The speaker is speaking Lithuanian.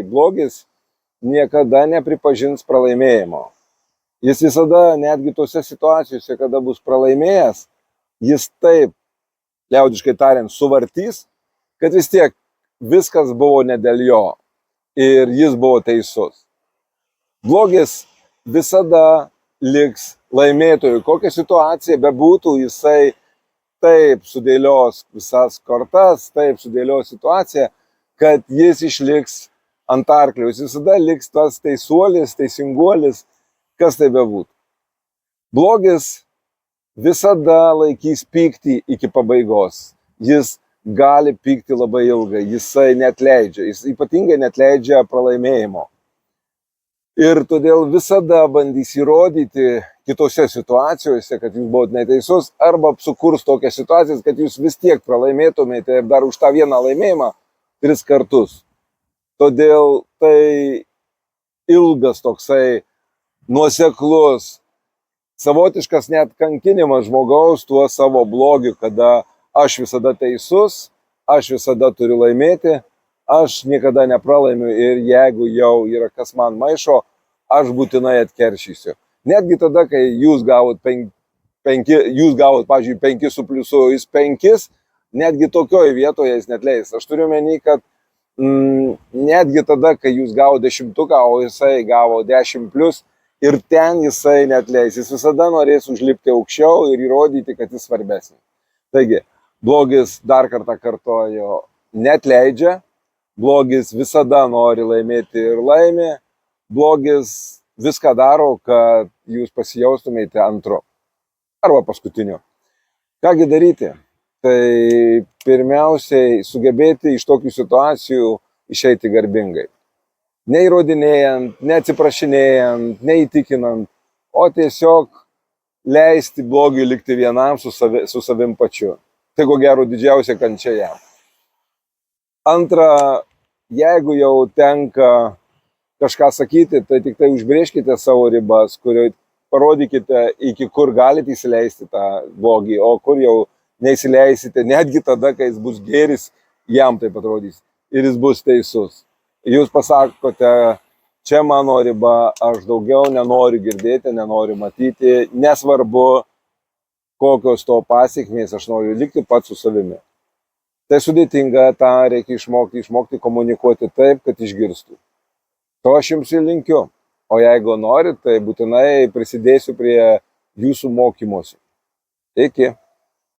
blogis niekada nepripažins pralaimėjimo. Jis visada, netgi tose situacijose, kada bus pralaimėjęs, jis taip, liaudiškai tariant, suvartys, kad vis tiek viskas buvo ne dėl jo ir jis buvo teisus. Blogis visada liks laimėtojų. Kokia situacija bebūtų, jisai taip sudėlios visas kortas, taip sudėlios situaciją, kad jis išliks ant arklio. Jis visada liks tas teisuolis, teisinguolis, kas tai bebūtų. Blogis visada laikys pyktį iki pabaigos. Jis gali pykti labai ilgai, jisai neatleidžia, jis ypatingai neatleidžia pralaimėjimo. Ir todėl visada bandys įrodyti kitose situacijose, kad jūs buvote neteisus, arba sukurs tokias situacijas, kad jūs vis tiek pralaimėtumėte ir dar už tą vieną laimėjimą 3 kartus. Todėl tai ilgas toksai nuoseklus, savotiškas net kankinimas žmogaus tuo savo blogiu, kada aš visada teisus, aš visada turiu laimėti, aš niekada nepralaimiu ir jeigu jau yra kas man maišo, aš būtinai atkeršysiu. Netgi tada, kai jūs gavot, pavyzdžiui, 5 su pliusu, jis 5, netgi tokioje vietoje jis netleis. Aš turiu menį, kad netgi tada, kai jūs gavo 10, o jisai gavo 10 plius, ir ten jisai netleis. Jis visada norės užlipti aukščiau ir įrodyti, kad jis svarbesnis. Taigi, blogis, dar kartą kartoju, neatleidžia. Blogis visada nori laimėti ir laimė. Blogis viską daro, kad jūs pasijaustumėte antru arba paskutiniu. Kągi daryti? Tai pirmiausiai sugebėti iš tokių situacijų išeiti garbingai. Neįrodinėjant, neatsiprašinėjant, neįtikinant, o tiesiog leisti blogiui likti vienam su savim pačiu. Tai ko gero didžiausia kančia jam. Antra, jeigu jau tenka kažką sakyti, tai tik tai užbrėžkite savo ribas, parodykite, iki kur galite įsileisti tą blogį, o kur jau neįsileisite, netgi tada, kai jis bus gėris, jam taip atrodys ir jis bus teisus. Jūs pasakote, čia mano riba, aš daugiau nenoriu girdėti, nenoriu matyti, nesvarbu, kokios to pasiekmės, aš noriu likti pats su savimi. Tai sudėtinga, tą reikia išmokti komunikuoti taip, kad išgirstų. To aš jums ir linkiu. O jeigu norit, tai būtinai prisidėsiu prie jūsų mokymosi. Iki.